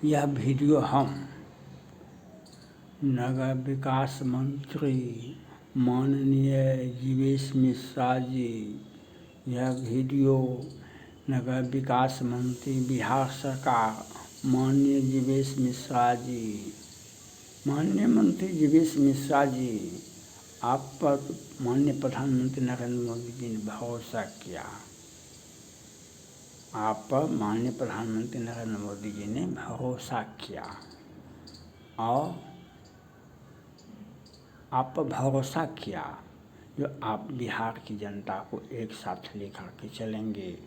यह वीडियो हम नगर विकास मंत्री माननीय जीवेश मिश्रा जी, यह वीडियो नगर विकास मंत्री बिहार सरकार माननीय जीवेश मिश्रा जी, माननीय मंत्री जीवेश मिश्रा जी, आप पर माननीय प्रधानमंत्री नरेंद्र मोदी जी ने भरोसा किया। आप पर माननीय प्रधानमंत्री नरेंद्र मोदी जी ने भरोसा किया और आप पर भरोसा किया जो आप बिहार की जनता को एक साथ लेकर के चलेंगे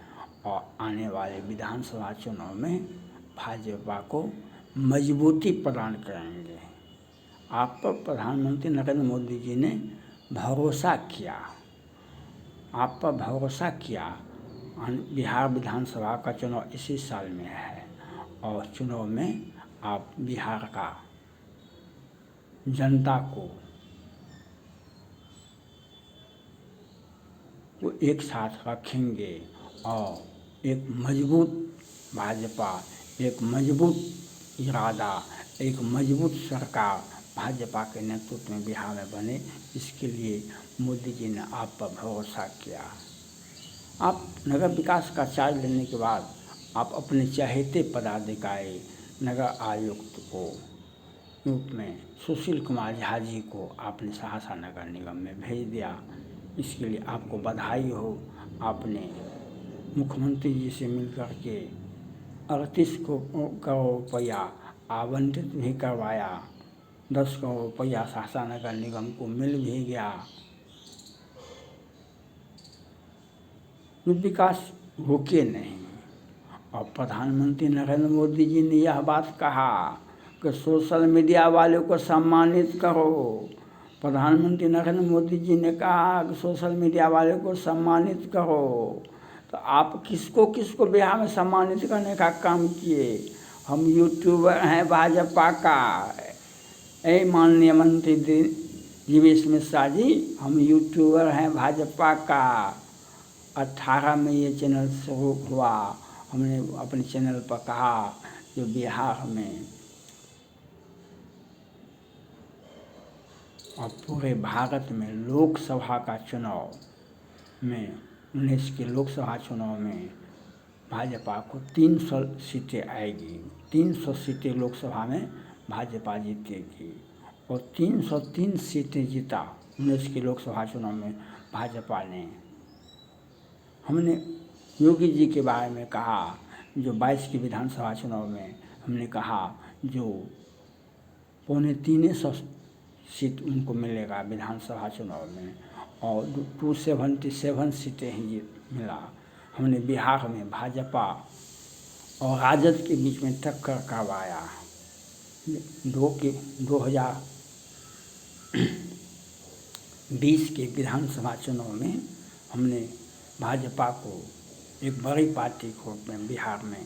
और आने वाले विधानसभा चुनाव में भाजपा को मजबूती प्रदान करेंगे। आप पर प्रधानमंत्री नरेंद्र मोदी जी ने भरोसा किया, आप पर भरोसा किया। बिहार विधानसभा का चुनाव इसी साल में है और चुनाव में आप बिहार का जनता को एक साथ रखेंगे और एक मजबूत भाजपा, एक मजबूत इरादा, एक मजबूत सरकार भाजपा के नेतृत्व में बिहार में बने, इसके लिए मोदी जी ने आप पर भरोसा किया। आप नगर विकास का चार्ज लेने के बाद आप अपने चहेते पदाधिकारी नगर आयुक्त को रूप में सुशील कुमार झा जी को आपने सहरसा नगर निगम में भेज दिया। इसके लिए आपको बधाई हो। आपने मुख्यमंत्री जी से मिलकर के 38 करोड़ रुपया आवंटित भी करवाया, 10 करोड़ रुपया सहरसा नगर निगम को मिल भी गया। विकास रुके नहीं और प्रधानमंत्री नरेंद्र मोदी जी ने यह बात कहा कि सोशल मीडिया वाले को सम्मानित करो। प्रधानमंत्री नरेंद्र मोदी जी ने कहा कि सोशल मीडिया वाले को सम्मानित करो। तो आप किसको किसको बिहार में सम्मानित करने का काम किए? हम यूट्यूबर हैं भाजपा का। माननीय मंत्री जीवेश मिश्रा जी, हम यूट्यूबर हैं भाजपा का। 18 में ये चैनल शुरू हुआ। हमने अपने चैनल पर कहा जो बिहार में और पूरे भारत में लोकसभा का चुनाव में 19 के लोकसभा चुनाव में भाजपा को 300 सीटें आएगी। 300 सीटें लोकसभा में भाजपा जीतेगी और 303 सीटें जीता 19 के लोकसभा चुनाव में भाजपा ने। हमने योगी जी के बारे में कहा जो 22 के विधानसभा चुनाव में हमने कहा जो 350 सीट उनको मिलेगा विधानसभा चुनाव में और 277 सीटें ही मिला। हमने बिहार में भाजपा और राजद के बीच में टक्कर करवाया। 2020 के विधानसभा चुनाव में हमने भाजपा को एक बड़ी पार्टी को बिहार में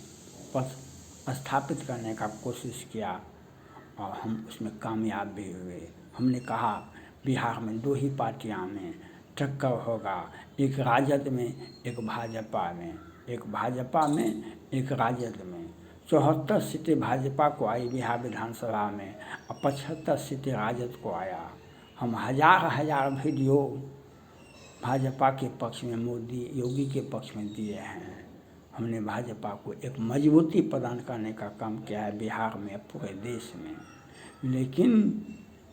स्थापित करने का कोशिश किया और हम उसमें कामयाब भी हुए। हमने कहा बिहार में 2 ही पार्टियां में टक्कर होगा, एक राजद में एक भाजपा में, एक भाजपा में एक राजद में। 74 सीटें भाजपा को आई बिहार विधानसभा में और 75 सीटें राजद को आया। हम हजार वीडियो भाजपा के पक्ष में, मोदी योगी के पक्ष में दिए हैं। हमने भाजपा को एक मजबूती प्रदान करने का काम किया है बिहार में, पूरे देश में। लेकिन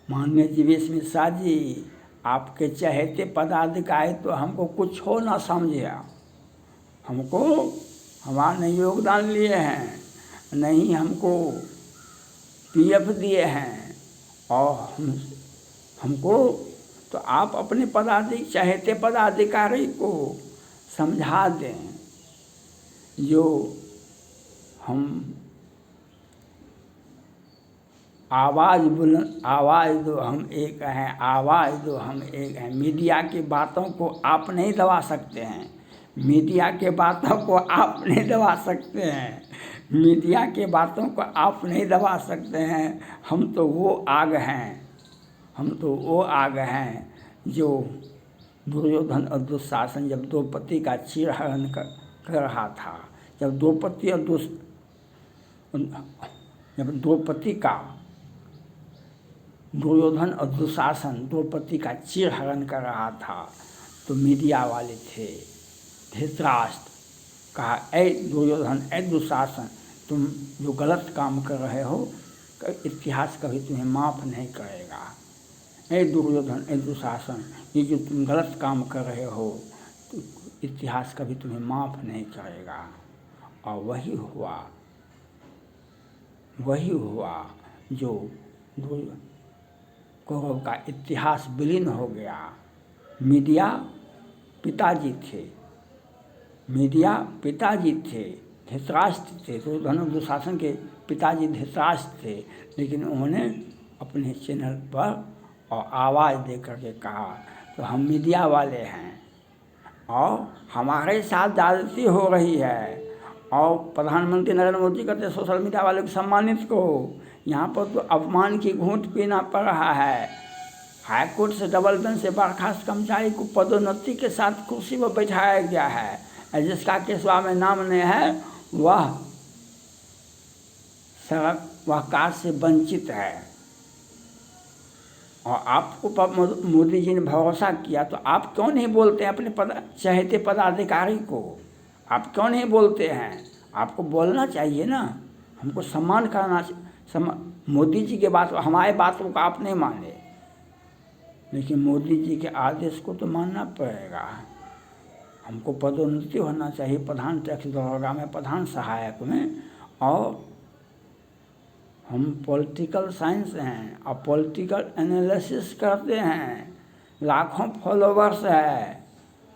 माननीय जीवेश मिश्रा जी, आपके चहेते पदाधिकारी तो हमको कुछ हो ना समझे। हमको हमारे योगदान लिए हैं, नहीं हमको पीएफ दिए हैं और हमको तो आप अपने चहेते पदाधिकारी को समझा दें जो हम आवाज़ दो हम एक हैं, आवाज़ दो हम एक हैं। मीडिया की बातों को आप नहीं दबा सकते हैं, मीडिया के बातों को आप नहीं दबा सकते हैं, मीडिया के बातों को आप नहीं दबा सकते हैं। हम तो वो आग हैं, हम तो वो आग हैं जो दुर्योधन और दुशासन जब द्रौपदी का चीरहरण कर रहा था, जब द्रौपदी और जब दुर्योधन और दुशासन द्रौपदी का चीरहरण कर रहा था तो मीडिया वाले थे, धृतराष्ट्र कहा, ऐ दुर्योधन, ऐ दुशासन, तुम जो गलत काम कर रहे हो इतिहास कभी तुम्हें माफ़ नहीं करेगा। ऐ दुर्योधन, ऐ दुशासन, ये जो तुम गलत काम कर रहे हो तो इतिहास कभी तुम्हें माफ़ नहीं करेगा। और वही हुआ जो कौरव का इतिहास विलीन हो गया। मीडिया पिताजी थे, धृतराष्ट्र थे, दुर्योधन दुशासन के पिताजी धृतराष्ट्र थे, लेकिन उन्होंने अपने चैनल पर और आवाज़ दे करके कहा तो हम मीडिया वाले हैं और हमारे साथ ज़्यादती हो रही है और प्रधानमंत्री नरेंद्र मोदी कहते सोशल मीडिया वाले को सम्मानित करो, यहाँ पर तो अपमान की घूंट पीना पड़ रहा है। हाईकोर्ट से डबल बेंच से बर्खास्त कर्मचारी को पदोन्नति के साथ कुर्सी पर बैठाया गया है, जिसका केसवा में नाम नहीं है वह कार से वंचित है। और आपको मोदी जी ने भरोसा किया तो आप क्यों नहीं बोलते हैं अपने चहेते पदाधिकारी को? आप क्यों नहीं बोलते हैं? आपको बोलना चाहिए ना, हमको सम्मान करना। मोदी जी के बात, हमारे बातों को आप नहीं माने, लेकिन मोदी जी के आदेश को तो मानना पड़ेगा। हमको पदोन्नति होना चाहिए प्रधान टैक्स दरोगा में, प्रधान सहायक में। और हम पॉलिटिकल साइंस हैं और पॉलिटिकल एनालिसिस करते हैं। लाखों फॉलोवर्स है,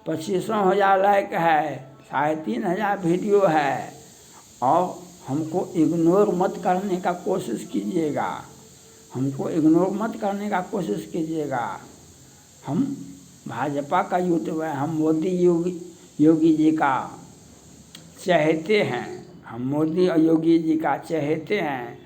25,000 लाइक है, 3,500 वीडियो है। और हमको इग्नोर मत करने का कोशिश कीजिएगा, हम भाजपा का यूट्यूब है, हम योगी जी का चहेते हैं, हम मोदी और योगी जी का चहेते हैं।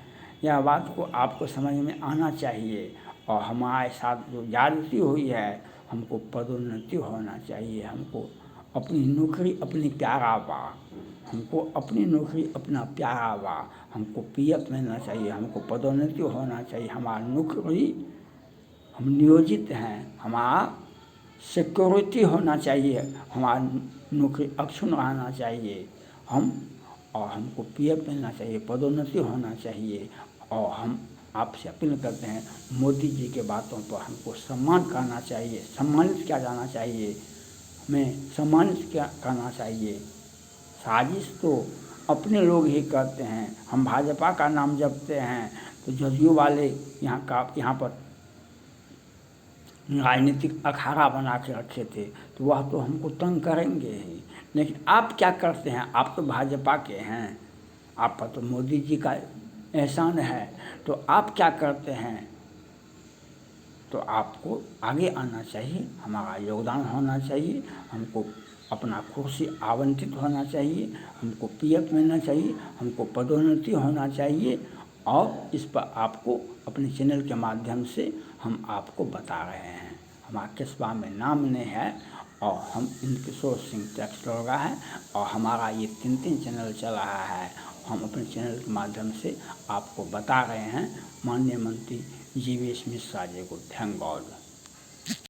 यह बात को आपको समझ में आना चाहिए। और हमारे साथ जो ज्यादती हुई है, हमको पदोन्नति होना चाहिए, हमको अपनी नौकरी अपनी प्यारा बा, हमको अपनी नौकरी अपना प्यारा बा, हमको पीएफ मिलना चाहिए, हमको पदोन्नति होना चाहिए। हमारा नौकरी, हम नियोजित हैं, हमारा सिक्योरिटी होना चाहिए, हमारा नौकरी अक्षुण्ण रहना चाहिए, हमको पीएफ मिलना चाहिए, पदोन्नति होना चाहिए। और हम आपसे अपील करते हैं, मोदी जी के बातों पर हमको सम्मान करना चाहिए, सम्मानित किया जाना चाहिए, हमें सम्मानित करना चाहिए। साजिश तो अपने लोग ही करते हैं। हम भाजपा का नाम जपते हैं तो जदयू वाले यहाँ पर राजनीतिक अखाड़ा बना के रखे थे, तो वह तो हमको तंग करेंगे ही। लेकिन आप क्या करते हैं? आप तो भाजपा के हैं, आप पर तो मोदी जी का एहसान है, तो आप क्या करते हैं? तो आपको आगे आना चाहिए, हमारा योगदान होना चाहिए, हमको अपना कुर्सी आवंटित होना चाहिए, हमको पीएफ मिलना चाहिए, हमको पदोन्नति होना चाहिए। और इस पर आपको अपने चैनल के माध्यम से हम आपको बता रहे हैं। हमारा कस्बा में नाम नहीं है और हम इंद्रकिशोर सिंह टैक्स दरोगा है और हमारा ये 3 चैनल चल रहा है। हम अपने चैनल के माध्यम से आपको बता रहे हैं। माननीय मंत्री जीवेश मिश्रा जी को थैंक गॉड।